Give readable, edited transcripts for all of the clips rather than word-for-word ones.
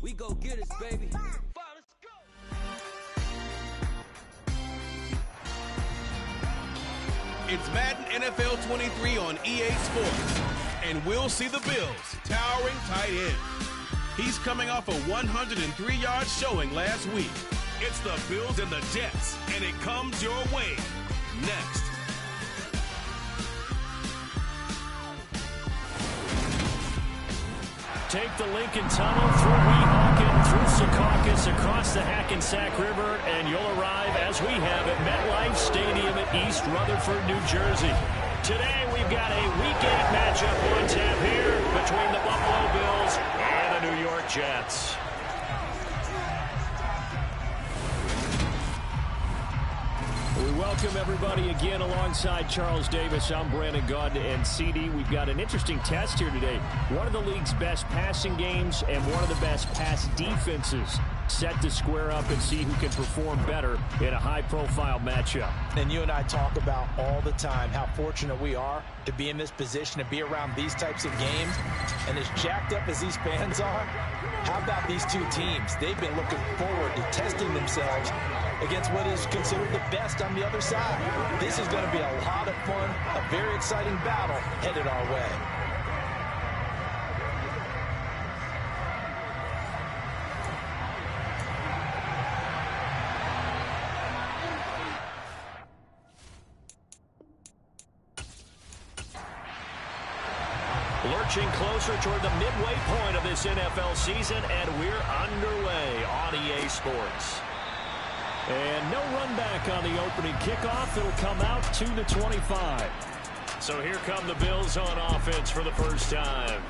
We go get it, baby. Let's go. It's Madden NFL 23 on EA Sports, and we'll see the Bills' towering tight end. He's coming off a 103-yard showing last week. It's the Bills and the Jets, and it comes your way next. Take the Lincoln Tunnel through Weehawken, through Secaucus, across the Hackensack River, and you'll arrive, as we have, at MetLife Stadium at East Rutherford, New Jersey. Today, we've got a weekend matchup on tap here between the Buffalo Bills and the New York Jets. We welcome everybody again alongside Charles Davis. I'm Brandon Gaudin and CD. We've got an interesting test here today. One of the league's best passing games and one of the best pass defenses set to square up and see who can perform better in a high-profile matchup. And you and I talk about all the time how fortunate we are to be in this position, to be around these types of games. And as jacked up as these fans are, how about these two teams? They've been looking forward to testing themselves against what is considered the best on the other side. This is going to be a lot of fun, a very exciting battle headed our way. Lurching closer toward the midway point of this NFL season, and we're underway on EA Sports. And no run back on the opening kickoff. It'll come out to the 25. So here come the Bills on offense for the first time.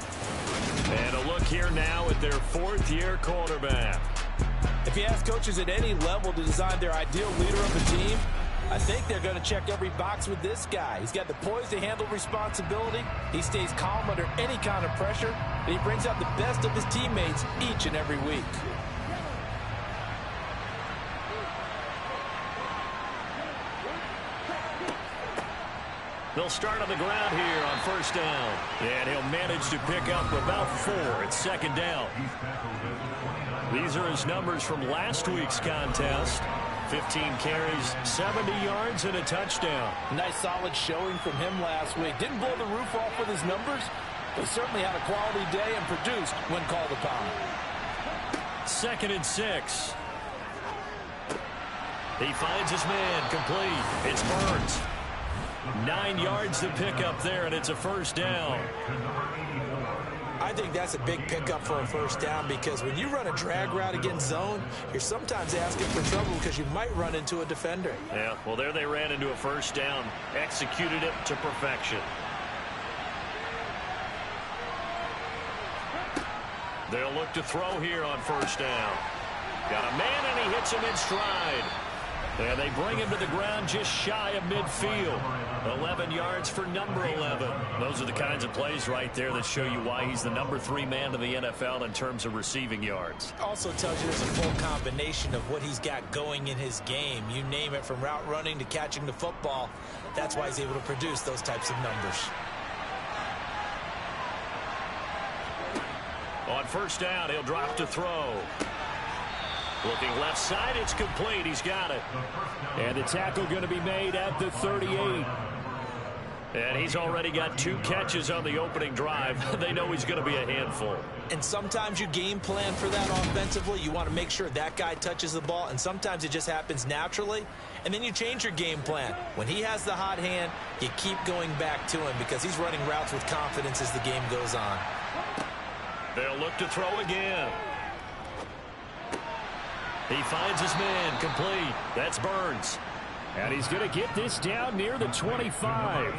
And a look here now at their fourth-year quarterback. If you ask coaches at any level to design their ideal leader of a team, I think they're going to check every box with this guy. He's got the poise to handle responsibility. He stays calm under any kind of pressure. And he brings out the best of his teammates each and every week. They'll start on the ground here on first down. And he'll manage to pick up about 4 at second down. These are his numbers from last week's contest. 15 carries, 70 yards, and a touchdown. Nice solid showing from him last week. Didn't blow the roof off with his numbers, but certainly had a quality day and produced when called upon. 2nd and 6. He finds his man complete. It's Burns. 9 yards to pick up there, and it's a first down. I think that's a big pickup for a first down because when you run a drag route against zone, you're sometimes asking for trouble because you might run into a defender. Yeah, well, there they ran into a first down, executed it to perfection. They'll look to throw here on first down. Got a man, and he hits him in stride. And they bring him to the ground just shy of midfield. 11 yards for number 11. Those are the kinds of plays right there that show you why he's the number 3 man in the NFL in terms of receiving yards. Also tells you there's a full combination of what he's got going in his game. You name it, from route running to catching the football. That's why he's able to produce those types of numbers. On first down, he'll drop to throw. Looking left side, it's complete. He's got it. And the tackle going to be made at the 38. And he's already got 2 catches on the opening drive. They know he's going to be a handful. And sometimes you game plan for that offensively. You want to make sure that guy touches the ball, and sometimes it just happens naturally. And then you change your game plan. When he has the hot hand, you keep going back to him because he's running routes with confidence as the game goes on. They'll look to throw again. He finds his man complete. That's Burns. And he's going to get this down near the 25.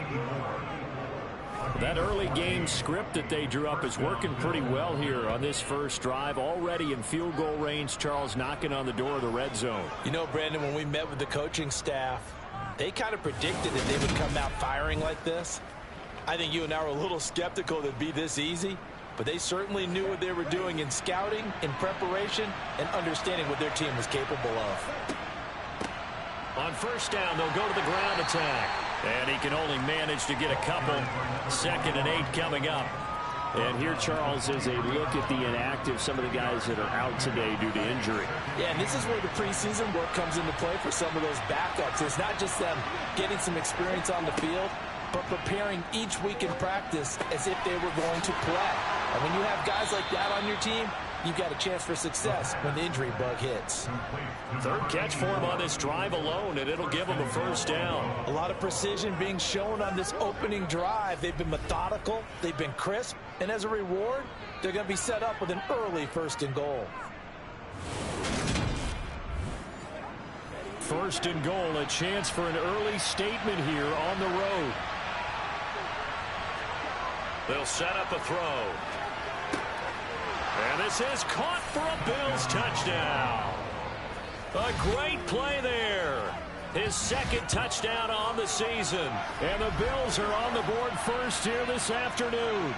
That early game script that they drew up is working pretty well here on this first drive. Already in field goal range, Charles knocking on the door of the red zone. You know, Brandon, when we met with the coaching staff, they kind of predicted that they would come out firing like this. I think you and I were a little skeptical that it'd be this easy. But they certainly knew what they were doing in scouting, in preparation, and understanding what their team was capable of. On first down, they'll go to the ground attack. And he can only manage to get a couple. 2nd and 8 coming up. And here, Charles, is a look at the inactive, some of the guys that are out today due to injury. Yeah, and this is where the preseason work comes into play for some of those backups. It's not just them getting some experience on the field, but preparing each week in practice as if they were going to play. And when you have guys like that on your team, you've got a chance for success when the injury bug hits. Third catch for him on this drive alone, and it'll give him a first down. A lot of precision being shown on this opening drive. They've been methodical, they've been crisp, and as a reward, they're going to be set up with an early 1st and goal. 1st and goal, a chance for an early statement here on the road. They'll set up a throw. And this is caught for a Bills touchdown. A great play there. His 2nd touchdown on the season. And the Bills are on the board first here this afternoon.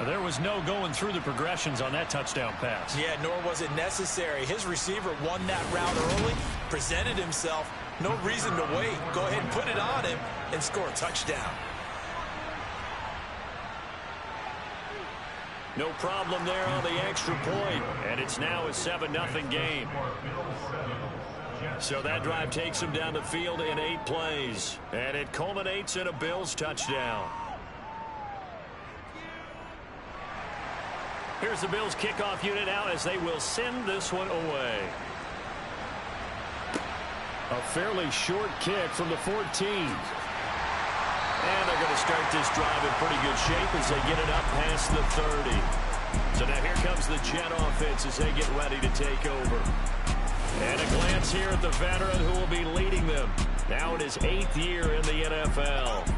There was no going through the progressions on that touchdown pass. Yeah, nor was it necessary. His receiver won that route early, presented himself. No reason to wait. Go ahead and put it on him and score a touchdown. No problem there on the extra point. And it's now a 7-0 game. So that drive takes him down the field in 8 plays. And it culminates in a Bills touchdown. Here's the Bills kickoff unit now as they will send this one away. A fairly short kick from the 14. And they're going to start this drive in pretty good shape as they get it up past the 30. So now here comes the Jet offense as they get ready to take over. And a glance here at the veteran who will be leading them. Now in his 8th year in the NFL.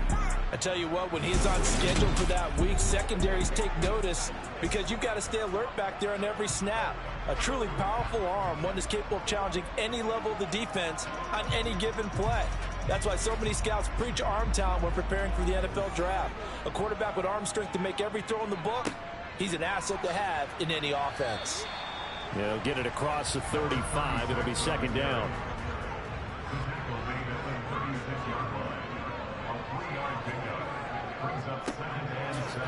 I tell you what, when he's on schedule for that week, secondaries take notice because you've got to stay alert back there on every snap. A truly powerful arm, one that's capable of challenging any level of the defense on any given play. That's why so many scouts preach arm talent when preparing for the NFL draft. A quarterback with arm strength to make every throw in the book, he's an asset to have in any offense. They'll get it across the 35. It'll be 2nd down.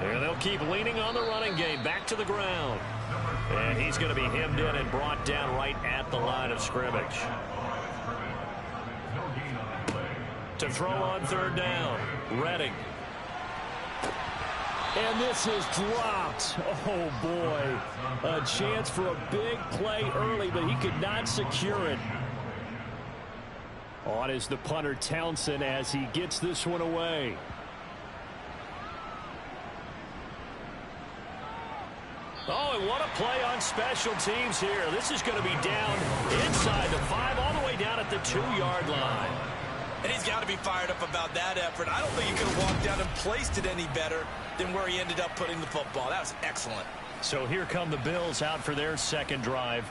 Here they'll keep leaning on the running game. Back to the ground. And he's going to be hemmed in and brought down right at the line of scrimmage. To throw on 3rd down. Redding. And this is dropped. Oh, boy. A chance for a big play early, but he could not secure it. On is the punter, Townsend, as he gets this one away. Oh, and what a play on special teams here. This is going to be down inside the 5, all the way down at the 2-yard line. And he's got to be fired up about that effort. I don't think he could have walked down and placed it any better than where he ended up putting the football. That was excellent. So here come the Bills out for their 2nd drive.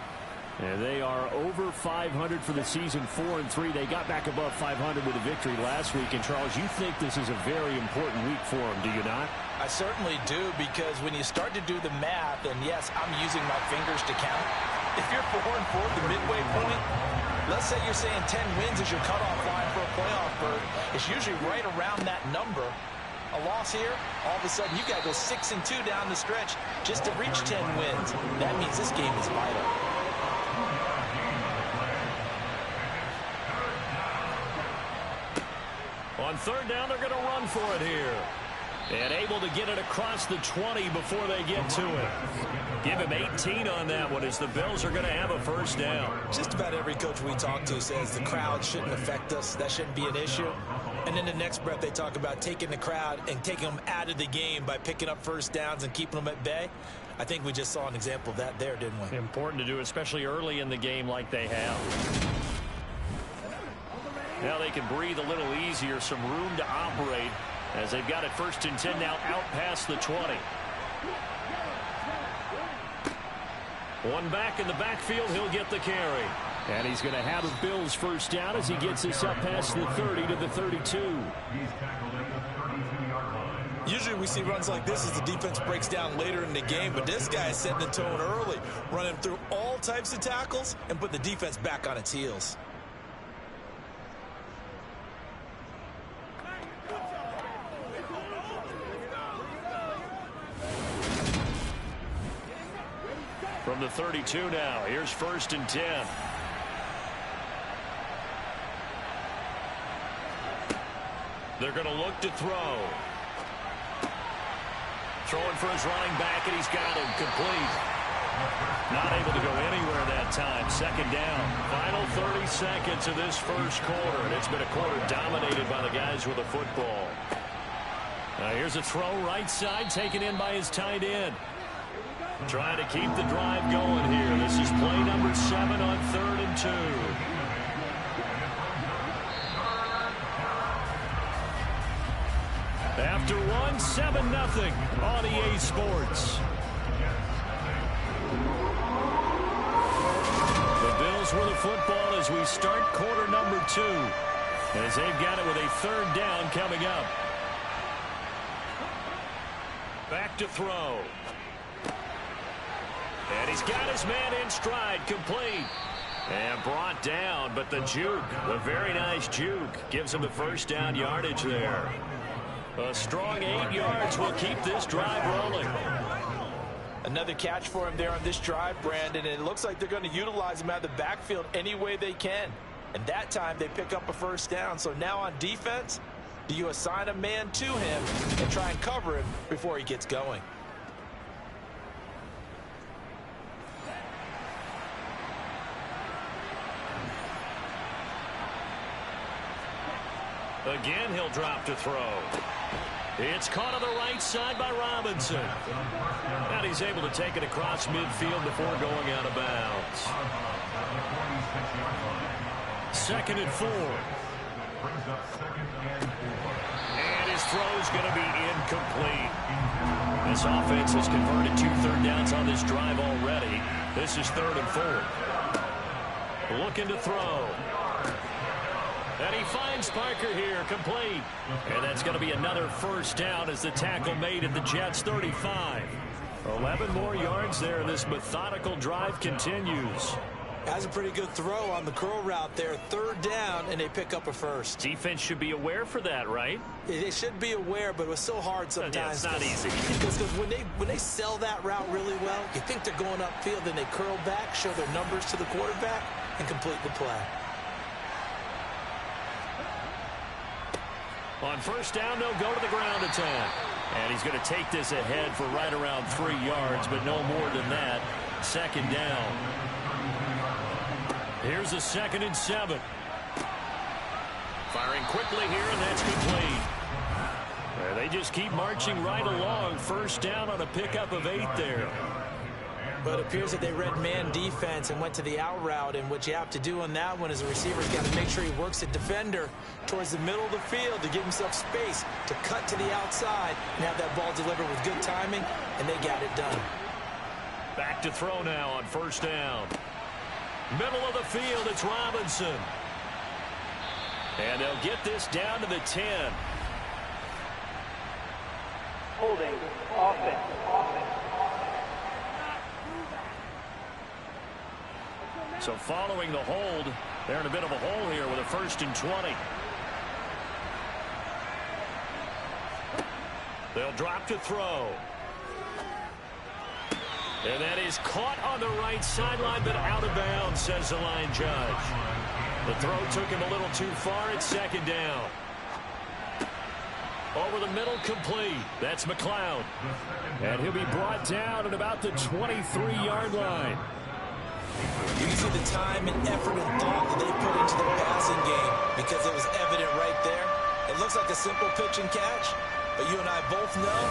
And they are over 500 for the season, 4-3. They got back above 500 with a victory last week. And, Charles, you think this is a very important week for them, do you not? I certainly do, because when you start to do the math, and yes, I'm using my fingers to count. If you're 4-4 at the midway point, let's say you're saying 10 wins is your cutoff line for a playoff berth. It's usually right around that number. A loss here, all of a sudden you got to go 6-2 down the stretch just to reach 10 wins. That means this game is vital. On 3rd down, they're going to run for it here. And able to get it across the 20 before they get to it. Give him 18 on that one as the Bills are going to have a 1st down. Just about every coach we talk to says the crowd shouldn't affect us. That shouldn't be an issue. And then the next breath they talk about taking the crowd and taking them out of the game by picking up 1st downs and keeping them at bay. I think we just saw an example of that there, didn't we? Important to do, especially early in the game like they have. Now they can breathe a little easier, some room to operate as they've got it 1st and 10 now out past the 20. One back in the backfield, he'll get the carry. And he's going to have a Bills 1st down as he gets this up past the 30 to the 32. Usually we see runs like this as the defense breaks down later in the game, but this guy is setting the tone early, running through all types of tackles and put the defense back on its heels. From the 32 now, here's 1st and 10. They're going to look to throw. Throwing for his running back, and he's got him complete. Not able to go anywhere that time. 2nd down. Final 30 seconds of this first quarter, and it's been a quarter dominated by the guys with the football. Here's a throw right side, taken in by his tight end. Trying to keep the drive going here. This is play number 7 on 3rd and 2. After one, 7-0 on EA Sports. The Bills with the football as we start quarter number 2. As they've got it with a 3rd down coming up. Back to throw. And he's got his man in stride, complete. And brought down, but the juke, a very nice juke, gives him the 1st down yardage there. A strong 8 yards will keep this drive rolling. Another catch for him there on this drive, Brandon, and it looks like they're going to utilize him out of the backfield any way they can. And that time they pick up a 1st down. So now on defense, do you assign a man to him and try and cover him before he gets going? Again, he'll drop to throw. It's caught on the right side by Robinson. And he's able to take it across midfield before going out of bounds. 2nd and 4. And his throw's going to be incomplete. This offense has converted 2 third downs on this drive already. This is 3rd and 4. Looking to throw. And he finds Parker here, complete. And that's going to be another 1st down as the tackle made at the Jets' 35. 11 more yards there. This methodical drive continues. Has a pretty good throw on the curl route there. 3rd down, and they pick up a 1st. Defense should be aware for that, right? They should be aware, but it was so hard sometimes. Yeah, it's not easy. Because when they sell that route really well, you think they're going upfield, then they curl back, show their numbers to the quarterback, and complete the play. On 1st down, they'll go to the ground attack. And he's going to take this ahead for right around 3 yards, but no more than that. 2nd down. Here's a 2nd and 7. Firing quickly here, and that's complete. They just keep marching right along. 1st down on a pickup of 8 there. But it appears that they read man defense and went to the out route. And what you have to do on that one is a receiver's got to make sure he works a defender towards the middle of the field to give himself space to cut to the outside and have that ball delivered with good timing, and they got it done. Back to throw now on 1st down. Middle of the field, it's Robinson. And they'll get this down to the 10. Holding offense. So following the hold, they're in a bit of a hole here with a 1st and 20. They'll drop to throw. And that is caught on the right sideline, but out of bounds, says the line judge. The throw took him a little too far. It's 2nd down. Over the middle, complete. That's McLeod. And he'll be brought down at about the 23-yard line. You can see the time and effort and thought that they put into the passing game because it was evident right there. It looks like a simple pitch and catch, but you and I both know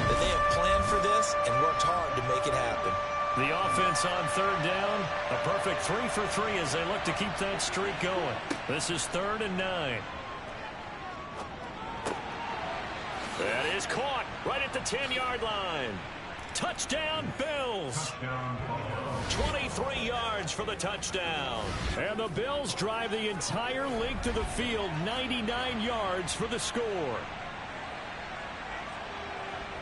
that they have planned for this and worked hard to make it happen. The offense on 3rd down, a perfect 3 for 3 as they look to keep that streak going. This is 3rd and 9. That is caught right at the 10-yard line. Touchdown, Bills. 23 yards for the touchdown. And the Bills drive the entire length of the field, 99 yards for the score.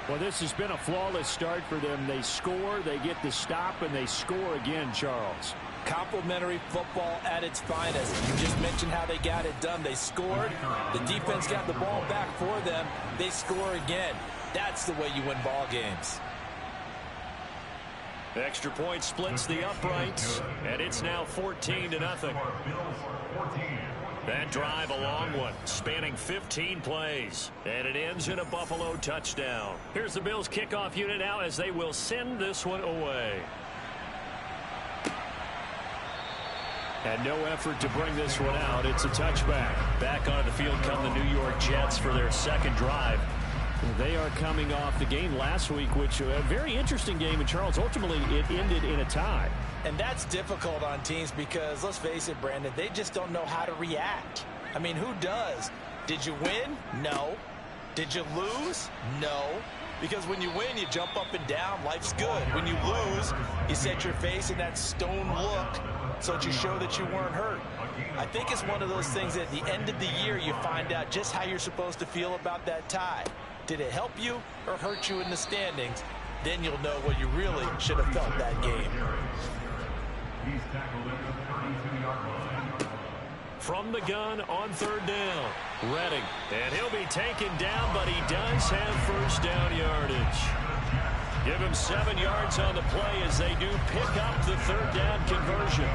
Well, this has been a flawless start for them. They score, they get the stop, and they score again, Charles. Complimentary football at its finest. You just mentioned how they got it done. They scored. The defense got the ball back for them. They score again. That's the way you win ball games. Extra point splits the uprights, and it's now 14-0. That drive, a long one, spanning 15 plays, and it ends in a Buffalo touchdown. Here's the Bills kickoff unit now as they will send this one away. And no effort to bring this one out. It's a touchback. Back onto the field come the New York Jets for their second drive. They are coming off the game last week, which a very interesting game. And, Charles, ultimately it ended in a tie. And that's difficult on teams because, let's face it, Brandon, they just don't know how to react. I mean, who does? Did you win? No. Did you lose? No. Because when you win, you jump up and down. Life's good. When you lose, you set your face in that stone look so that you show that you weren't hurt. I think it's one of those things that at the end of the year, you find out just how you're supposed to feel about that tie. Did it help you or hurt you in the standings? Then you'll know what you really should have felt that game. From the gun on third down, Redding. And he'll be taken down, but he does have first down yardage. Give him 7 yards on the play as they do pick up the third down conversion.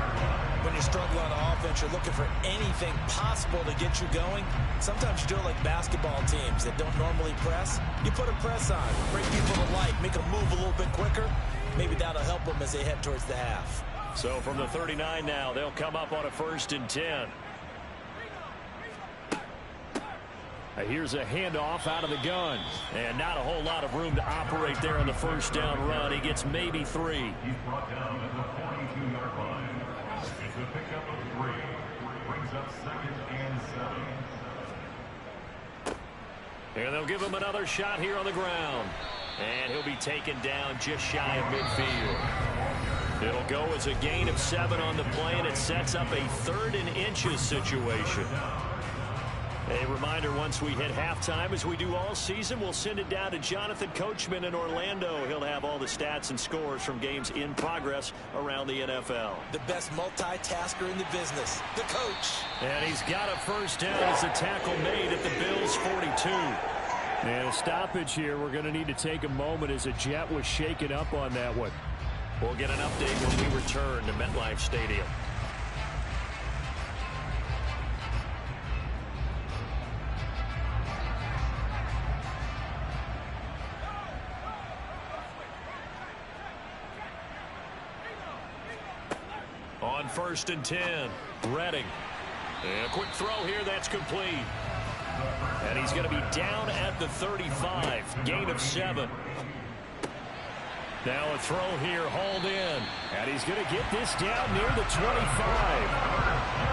When you're struggling on offense, you're looking for anything possible to get you going. Sometimes you do it like basketball teams that don't normally press. You put a press on, bring people to life, make them move a little bit quicker. Maybe that'll help them as they head towards the half. So from the 39 now, they'll come up on a 1st and 10. Here's a handoff out of the gun. And not a whole lot of room to operate there on the first down run. He gets maybe 3. He's brought down at the 42-yard line. It's a pickup of 3. Brings up 2nd and 7. And they'll give him another shot here on the ground. And he'll be taken down just shy of midfield. It'll go as a gain of 7 on the play, and it sets up a 3rd and inches situation. A reminder, once we hit halftime, as we do all season, we'll send it down to Jonathan Coachman in Orlando. He'll have all the stats and scores from games in progress around the NFL. The best multitasker in the business, the coach. And he's got a first down as the tackle made at the Bills' 42. And a stoppage here. We're going to need to take a moment as a Jet was shaken up on that one. We'll get an update when we return to MetLife Stadium. On 1st and 10, Redding. And a quick throw here, that's complete. And he's going to be down at the 35, gain of 7. Now a throw here, hauled in. And he's going to get this down near the 25.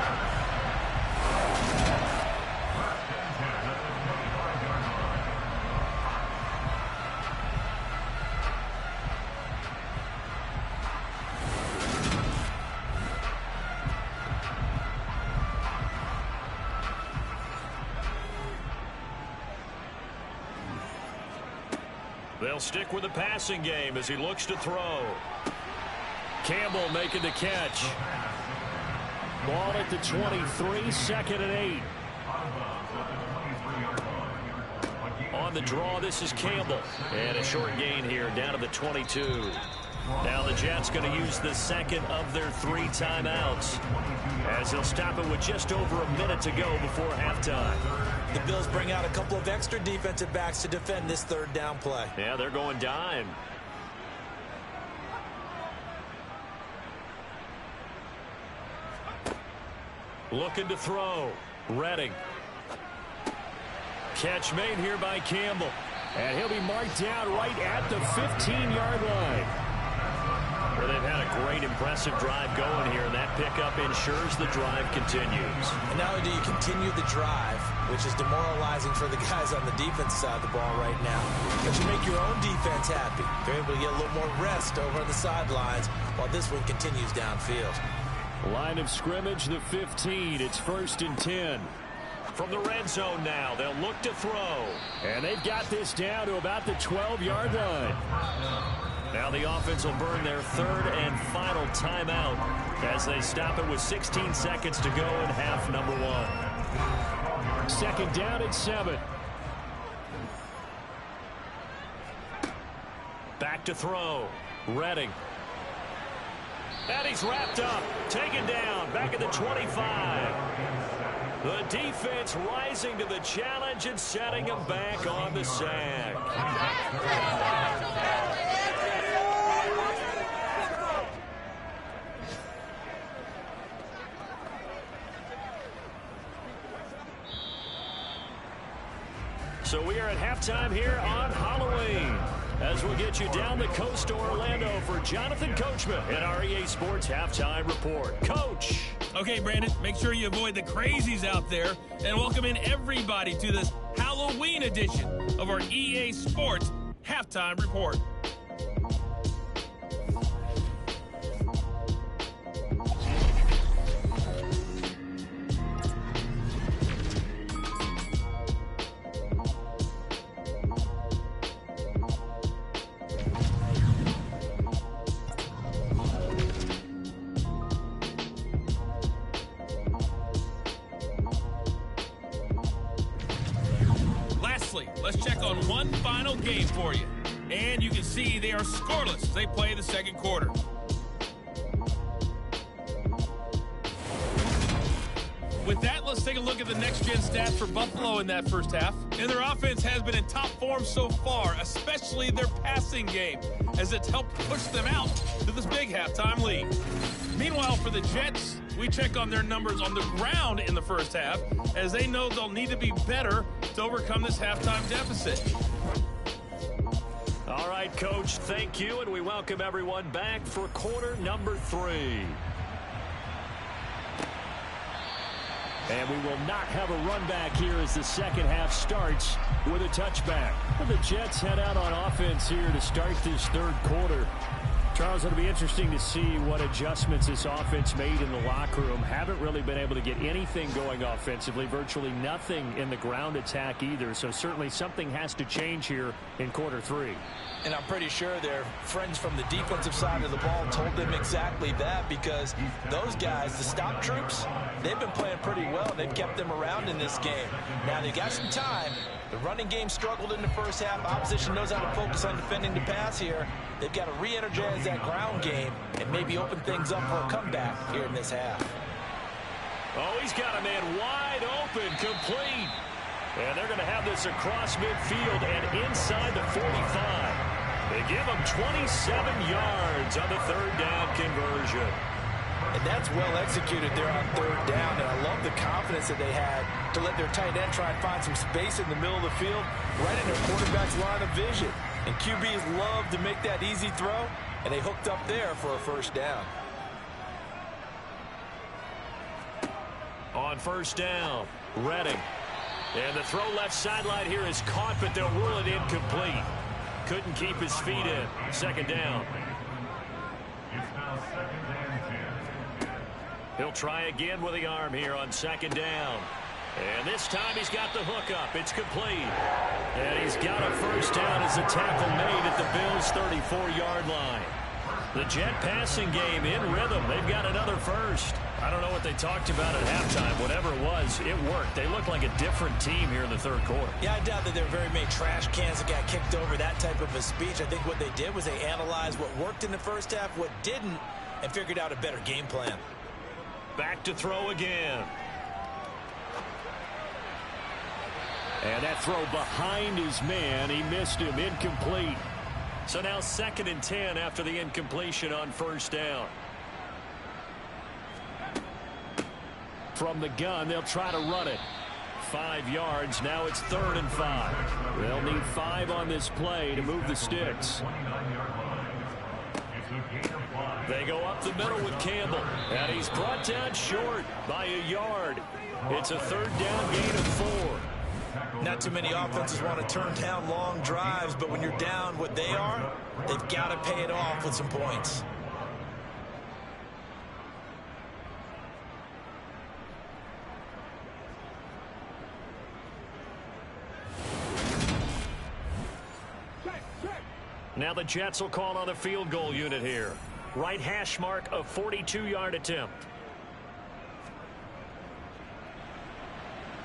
They'll stick with the passing game as he looks to throw. Campbell making the catch. Ball at the 23, 2nd and 8. On the draw, this is Campbell. And a short gain here down to the 22. Now the Jets going to use the 2nd of their 3 timeouts, as they'll stop it with just over a minute to go before halftime. The Bills bring out a couple of extra defensive backs to defend this 3rd down play. Yeah, they're going dime. Looking to throw. Redding. Catch made here by Campbell. And he'll be marked down right at the 15-yard line. Well, they've had a great, impressive drive going here, and that pickup ensures the drive continues. And not only do you continue the drive, which is demoralizing for the guys on the defense side of the ball right now, but you make your own defense happy. They're able to get a little more rest over on the sidelines while this one continues downfield. Line of scrimmage, the 15. It's 1st and 10. From the red zone now, they'll look to throw. And they've got this down to about the 12-yard line. Now the offense will burn their 3rd and final timeout as they stop it with 16 seconds to go in half number 1. 2nd down and 7. Back to throw. Redding. And he's wrapped up, taken down, back at the 25. The defense rising to the challenge and setting him back on the sack. So we are at halftime here on Halloween, as we'll get you down the coast to Orlando for Jonathan Coachman in our EA Sports Halftime Report. Coach. Okay, Brandon, make sure you avoid the crazies out there and welcome in everybody to this Halloween edition of our EA Sports Halftime Report. Let's check on one final game for you. And you can see they are scoreless as they play the second quarter. With that, let's take a look at the next-gen stats for Buffalo in that first half. And their offense has been in top form so far, especially their passing game, as it's helped push them out to this big halftime lead. Meanwhile, for the Jets, we check on their numbers on the ground in the first half, as they know they'll need to be better to overcome this halftime deficit. All right, Coach, thank you, and we welcome everyone back for quarter number 3. And we will not have a run back here as the second half starts with a touchback. Well, the Jets head out on offense here to start this third quarter. Charles, it'll be interesting to see what adjustments this offense made in the locker room. Haven't really been able to get anything going offensively, virtually nothing in the ground attack either. So certainly something has to change here in quarter 3. And I'm pretty sure their friends from the defensive side of the ball told them exactly that, because those guys, the stop troops, they've been playing pretty well. They've kept them around in this game. Now they got some time. The running game struggled in the first half. Opposition knows how to focus on defending the pass here. They've got to re-energize that ground game and maybe open things up for a comeback here in this half. Oh, he's got a man wide open, complete. And they're going to have this across midfield and inside the 45. They give him 27 yards on the third down conversion. And that's well executed there on third down. And I love the confidence that they had to let their tight end try and find some space in the middle of the field, right in their quarterback's line of vision. And QBs love to make that easy throw, and they hooked up there for a first down. On first down, Redding. And the throw left sideline here is caught, but they'll rule it incomplete. Couldn't keep his feet in. Second down. It's now second and 10. He'll try again with the arm here on second down. And this time he's got the hook up. It's complete. And he's got a first down as a tackle made at the Bills' 34-yard line. The Jet passing game in rhythm. They've got another first. I don't know what they talked about at halftime. Whatever it was, it worked. They look like a different team here in the third quarter. Yeah, I doubt that there were very many trash cans that got kicked over, that type of a speech. I think what they did was they analyzed what worked in the first half, what didn't, and figured out a better game plan. Back to throw again. And that throw behind his man. He missed him. Incomplete. So now 2nd and 10 after the incompletion on first down. From the gun, they'll try to run it. 5 yards. Now it's 3rd and 5. They'll need 5 on this play to move the sticks. They go up the middle with Campbell. And he's brought down short by a yard. It's a 3rd down gain of 4. Not too many offenses want to turn down long drives, but when you're down what they are, they've got to pay it off with some points. Now the Jets will call on the field goal unit here. Right hash mark, a 42-yard attempt.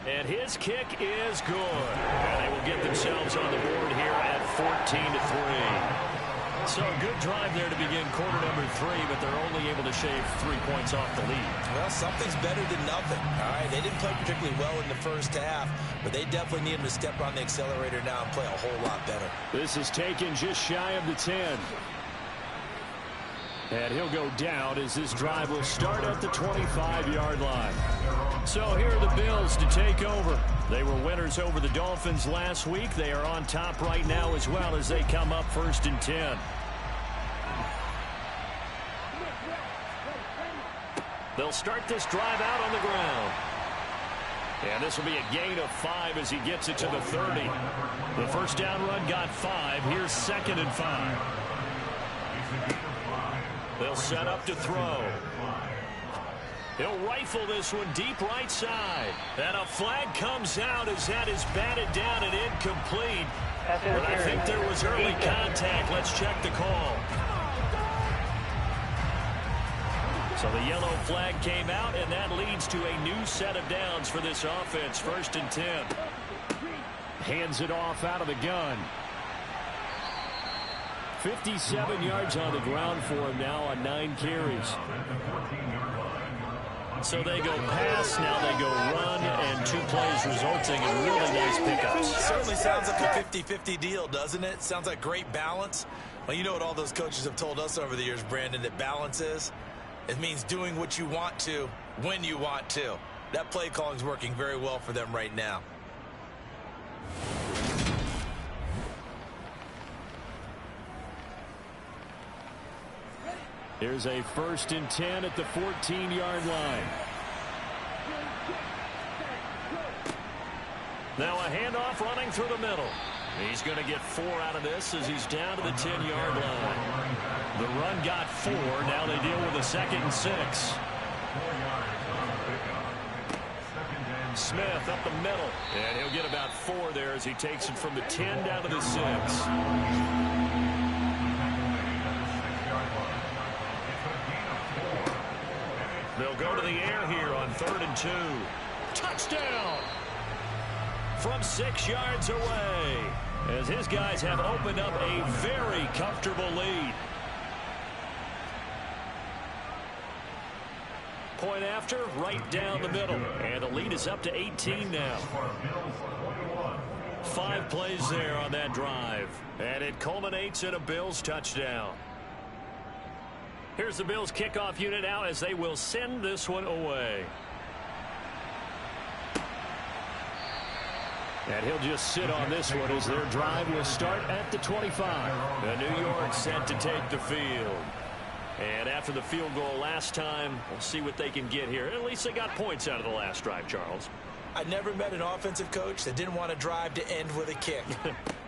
And his kick is good. And they will get themselves on the board here at 14-3. So a good drive there to begin quarter number three, but they're only able to shave 3 points off the lead. Well, something's better than nothing. All right, they didn't play particularly well in the first half, but they definitely need them to step on the accelerator now and play a whole lot better. This is taken just shy of the 10. And he'll go down as this drive will start at the 25-yard line. So here are the Bills to take over. They were winners over the Dolphins last week. They are on top right now as well as they come up 1st and 10. They'll start this drive out on the ground. And this will be a gain of 5 as he gets it to the 30. The first down run got 5. Here's 2nd and 5. They'll set up to throw. He'll rifle this one deep right side. And a flag comes out as that is batted down and incomplete. But I think there was early contact. Let's check the call. So the yellow flag came out, and that leads to a new set of downs for this offense. 1st and 10. Hands it off out of the gun. 57 yards on the ground for him now on 9 carries. So they go pass, now they go run, and 2 plays resulting in really nice pickups. Certainly sounds like a 50-50 deal, doesn't it? Sounds like great balance. Well, you know what all those coaches have told us over the years, Brandon, that balance is? It means doing what you want to, when you want to. That play calling is working very well for them right now. Here's a 1st and 10 at the 14-yard line. Now a handoff running through the middle. He's going to get 4 out of this as he's down to the 10-yard line. The run got 4. Now they deal with a 2nd and 6. Smith up the middle. And he'll get about 4 there as he takes it from the 10 down to the 6. They'll go to the air here on 3rd and 2. Touchdown! From 6 yards away, as his guys have opened up a very comfortable lead. Point after, right down the middle. And the lead is up to 18 now. 5 plays there on that drive. And it culminates in a Bills touchdown. Here's the Bills kickoff unit now as they will send this one away. And he'll just sit on this one as their drive will start at the 25. And New York set to take the field. And after the field goal last time, we'll see what they can get here. At least they got points out of the last drive, Charles. I never met an offensive coach that didn't want a drive to end with a kick.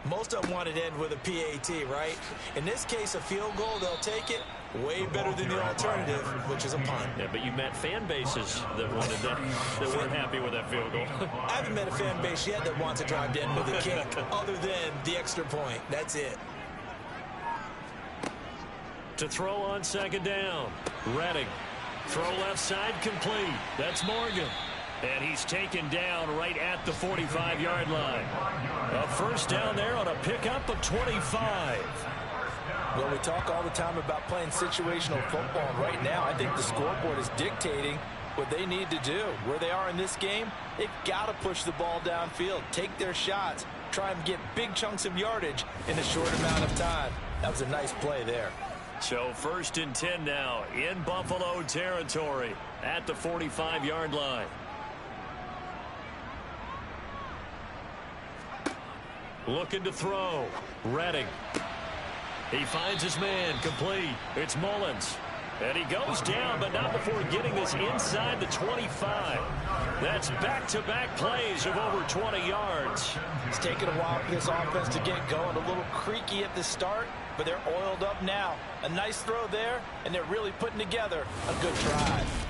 Most of them wanted to end with a PAT, right? In this case, a field goal, they'll take it. Way better than the alternative, which is a punt. Yeah, but you met fan bases that wanted that weren't happy with that field goal. I haven't met a fan base yet that wants a drive to end with a kick, other than the extra point. That's it. To throw on 2nd down. Redding. Throw left side complete. That's Morgan. And he's taken down right at the 45-yard line. A 1st down there on a pickup of 25. Well, we talk all the time about playing situational football, and right now I think the scoreboard is dictating what they need to do. Where they are in this game, they've got to push the ball downfield, take their shots, try and get big chunks of yardage in a short amount of time. That was a nice play there. So 1st and 10 now in Buffalo territory at the 45-yard line. Looking to throw. Redding. He finds his man complete. It's Mullins. And he goes down, but not before getting this inside the 25. That's back-to-back plays of over 20 yards. It's taken a while for this offense to get going. A little creaky at the start, but they're oiled up now. A nice throw there, and they're really putting together a good drive.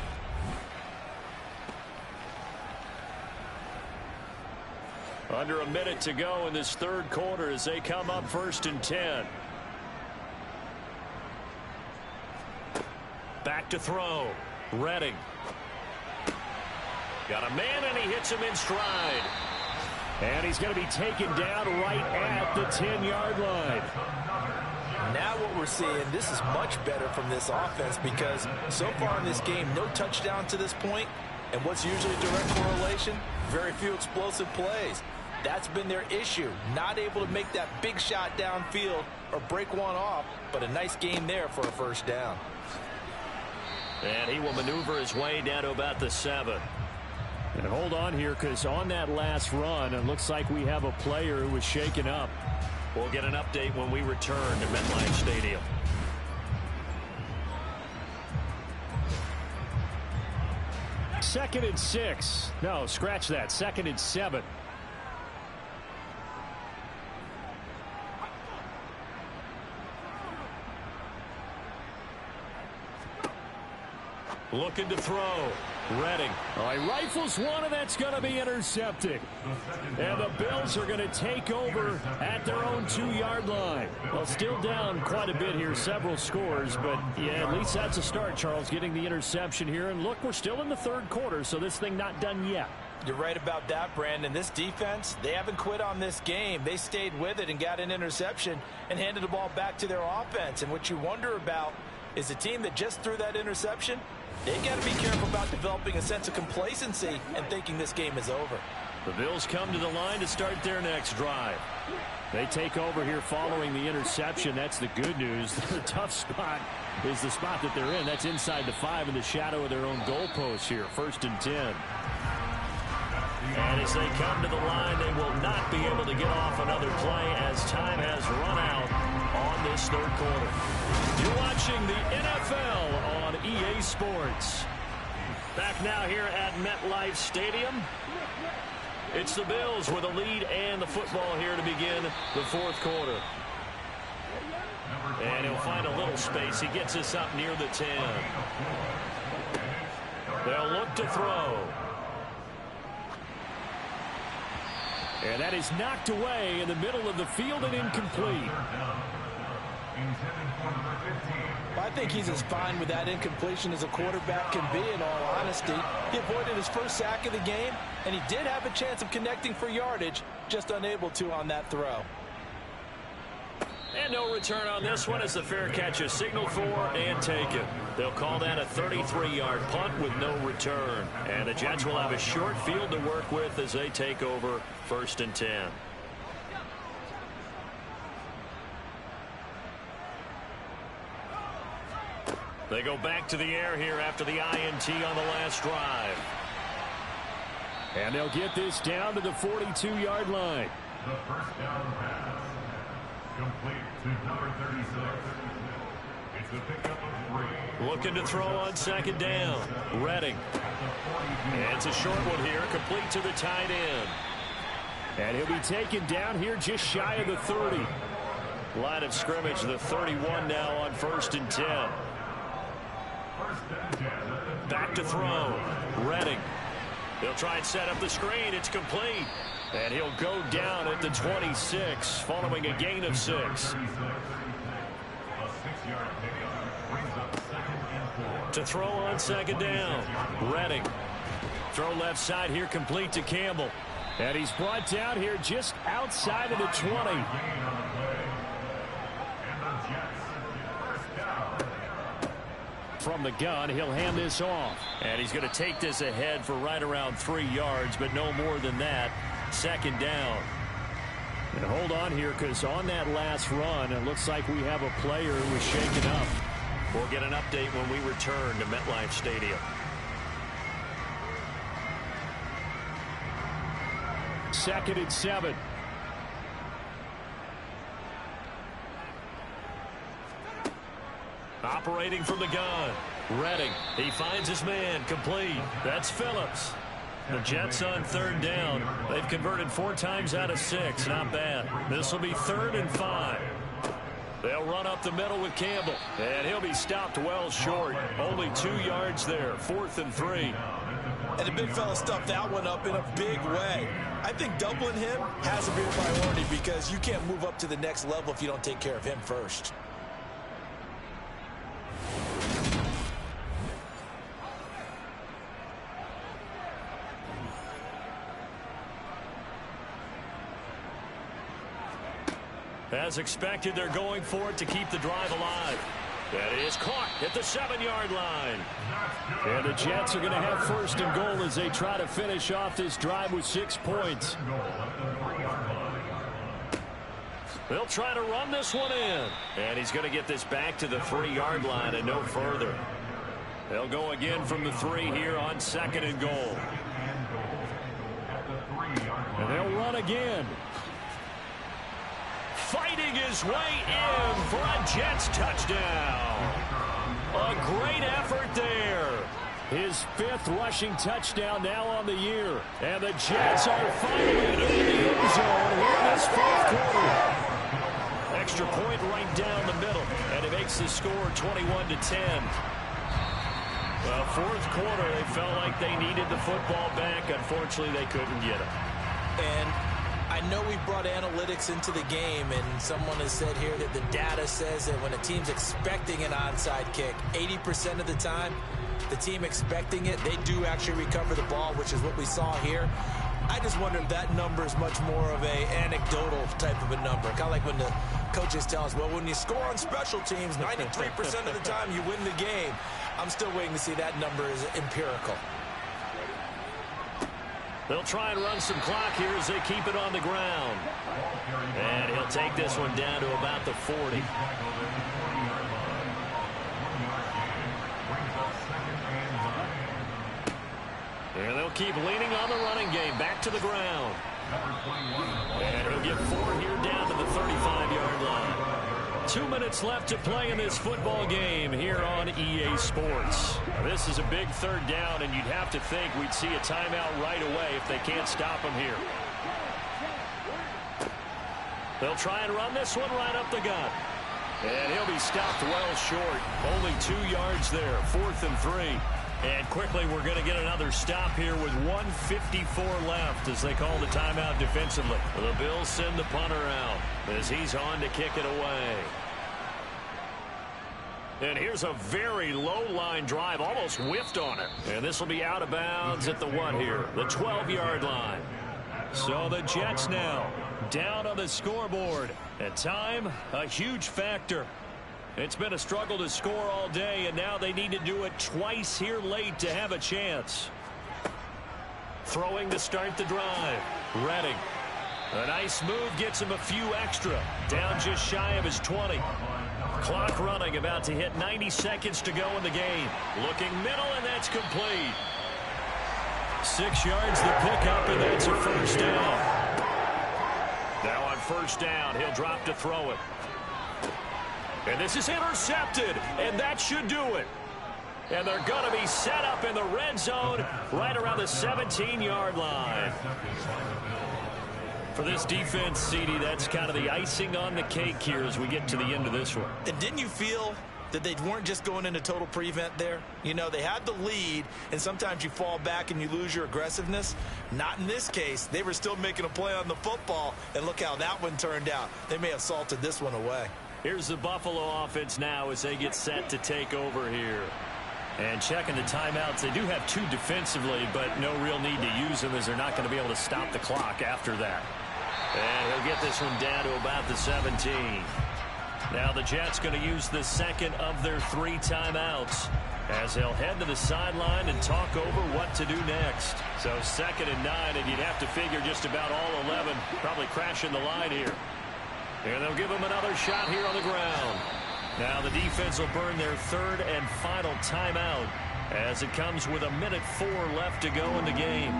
Under a minute to go in this 3rd quarter as they come up 1st and 10. Back to throw. Redding. Got a man, and he hits him in stride. And he's going to be taken down right at the 10-yard line. now what we're seeing, this is much better from this offense because so far in this game, no touchdown to this point, and what's usually a direct correlation? Very few explosive plays. That's been their issue, not able to make that big shot downfield or break one off, but a nice game there for a first down. And he will maneuver his way down to about the 7. And hold on here, because on that last run, it looks like we have a player who was shaken up. We'll get an update when we return to MetLife Stadium. Second and 6. No, scratch that. Second and 7. Looking to throw. Redding. He rifles one, and that's going to be intercepted. And the Bills are going to take over at their own 2-yard line. Well, still down quite a bit here, several scores, but yeah, at least that's a start, Charles, getting the interception here. And look, we're still in the third quarter, so this thing not done yet. You're right about that, Brandon. This defense, they haven't quit on this game. They stayed with it and got an interception and handed the ball back to their offense. And what you wonder about is the team that just threw that interception, they got to be careful about developing a sense of complacency and thinking this game is over. The Bills come to the line to start their next drive. They take over here following the interception. That's the good news. The tough spot is the spot that they're in. That's inside the 5 in the shadow of their own goalpost here. 1st and 10. And as they come to the line, they will not be able to get off another play as time has run out on this third quarter. You're watching the NFL on EA Sports. Back now here at MetLife Stadium. It's the Bills with a lead and the football here to begin the fourth quarter. And he'll find a little space. He gets us up near the 10. They'll look to throw. And that is knocked away in the middle of the field and incomplete. I think he's as fine with that incompletion as a quarterback can be, in all honesty. He avoided his first sack of the game, and he did have a chance of connecting for yardage, just unable to on that throw. And no return on this one as the fair catch is signaled for and taken. They'll call that a 33-yard punt with no return. And the Jets will have a short field to work with as they take over 1st and 10. They go back to the air here after the INT on the last drive. And they'll get this down to the 42-yard line. The first down pass. Complete to number 36. It's a pickup of 3. Looking to throw on 2nd down. Redding. And it's a short one here, complete to the tight end. And he'll be taken down here just shy of the 30. Line of scrimmage, the 31 now on 1st and 10. Back to throw. Redding. They'll try and set up the screen. It's complete. And he'll go down at the 26 following a gain of 6. To throw on 2nd down. Redding. Throw left side here, complete to Campbell. And he's brought down here just outside of the 20. From the gun, he'll hand this off. And he's going to take this ahead for right around 3 yards, but no more than that. 2nd down. And hold on here, because on that last run, it looks like we have a player who was shaken up. We'll get an update when we return to MetLife Stadium. Second and 7. Operating from the gun. Redding. He finds his man. Complete. That's Phillips. The Jets on 3rd down. They've converted 4 times out of 6. Not bad. This will be 3rd and 5. They'll run up the middle with Campbell. And he'll be stopped well short. Only 2 yards there. 4th and 3. And the big fella stuffed that one up in a big way. I think doubling him has to be a priority because you can't move up to the next level if you don't take care of him first. As expected, they're going for it to keep the drive alive. That is caught at the 7-yard line. And the Jets are going to have first and goal as they try to finish off this drive with 6 points. They'll try to run this one in. And he's going to get this back to the 3-yard line and no further. They'll go again from the 3 here on 2nd and goal. And they'll run again. Fighting his way in for a Jets touchdown. A great effort there. His 5th rushing touchdown now on the year. And the Jets are finally in the end zone here in this 4th quarter. Extra point right down the middle. And it makes the score 21-10. Well, 4th quarter, they felt like they needed the football back. Unfortunately, they couldn't get it. And I know we brought analytics into the game, and someone has said here that the data says that when a team's expecting an onside kick, 80% of the time, the team expecting it, they do actually recover the ball, which is what we saw here. I just wonder if that number is much more of a anecdotal type of a number. Kind of like when the coaches tell us, well, when you score on special teams, 93% of the time you win the game. I'm still waiting to see that number is empirical. They'll try and run some clock here as they keep it on the ground. And he'll take this one down to about the 40. And they'll keep leaning on the running game. Back to the ground. And he'll get 4 here down to the 35-yard line. 2 minutes left to play in this football game here on EA Sports. Now, this is a big 3rd down, and you'd have to think we'd see a timeout right away if they can't stop him here. They'll try and run this one right up the gut. And he'll be stopped well short. Only 2 yards there. 4th and 3. And quickly, we're going to get another stop here with 1:54 left as they call the timeout defensively. The Bills send the punter out as he's on to kick it away. And here's a very low-line drive, almost whiffed on it. And this will be out of bounds at the what here? The 12-yard line. So the Jets now down on the scoreboard. And time, a huge factor. It's been a struggle to score all day, and now they need to do it twice here late to have a chance. Throwing to start the drive. Redding. A nice move gets him a few extra. Down just shy of his 20. Clock running, about to hit 90 seconds to go in the game. Looking middle, and that's complete. 6 yards the pickup, and that's a first down. Now on first down, he'll drop to throw it. And this is intercepted, and that should do it. And they're going to be set up in the red zone right around the 17-yard line. For this defense, CD, that's kind of the icing on the cake here as we get to the end of this one. And didn't you feel that they weren't just going into total prevent there? You know, they had the lead, and sometimes you fall back and you lose your aggressiveness. Not in this case. They were still making a play on the football, and look how that one turned out. They may have salted this one away. Here's the Buffalo offense now as they get set to take over here. And checking the timeouts, they do have 2 defensively, but no real need to use them as they're not going to be able to stop the clock after that. And he'll get this one down to about the 17. Now the Jets going to use the second of their 3 timeouts as they'll head to the sideline and talk over what to do next. So 2nd and 9, and you'd have to figure just about all 11 probably crashing the line here. And they'll give him another shot here on the ground. Now the defense will burn their 3rd and final timeout as it comes with 1:04 left to go in the game.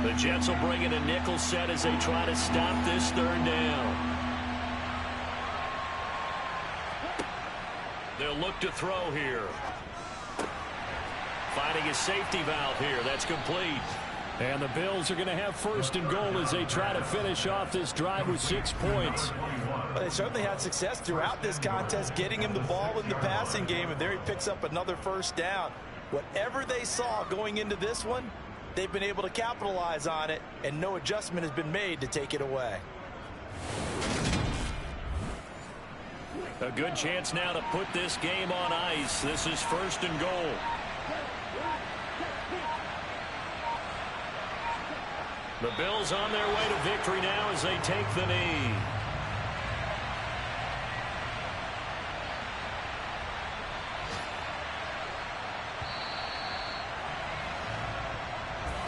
The Jets will bring in a nickel set as they try to stop this 3rd down. They'll look to throw here. Finding a safety valve here. That's complete. And the Bills are going to have first and goal as they try to finish off this drive with 6 points. Well, they certainly had success throughout this contest, getting him the ball in the passing game, and there he picks up another first down. Whatever they saw going into this one, they've been able to capitalize on it, and no adjustment has been made to take it away. A good chance now to put this game on ice. This is first and goal. The Bills on their way to victory now as they take the knee.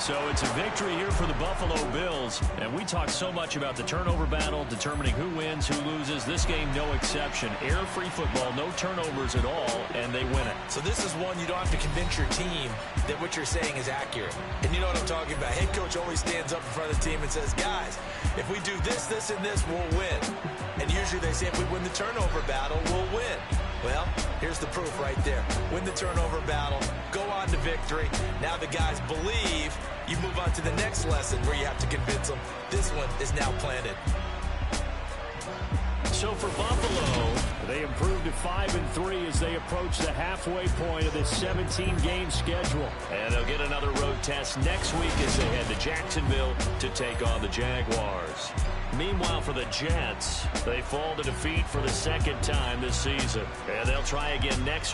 So it's a victory here for the Buffalo Bills. And we talk so much about the turnover battle, determining who wins, who loses. This game, no exception. Error-free football, no turnovers at all, and they win it. So this is one you don't have to convince your team that what you're saying is accurate. And you know what I'm talking about. Head coach always stands up in front of the team and says, guys, if we do this, this, and this, we'll win. And usually they say if we win the turnover battle, we'll win. Well, here's the proof right there. Win the turnover battle, go on to victory. Now the guys believe. You move on to the next lesson where you have to convince them. This one is now planted. So for Buffalo, they improved to 5-3 as they approach the halfway point of this 17-game schedule. And they'll get another road test next week as they head to Jacksonville to take on the Jaguars. Meanwhile, for the Jets, they fall to defeat for the second time this season. And they'll try again next week.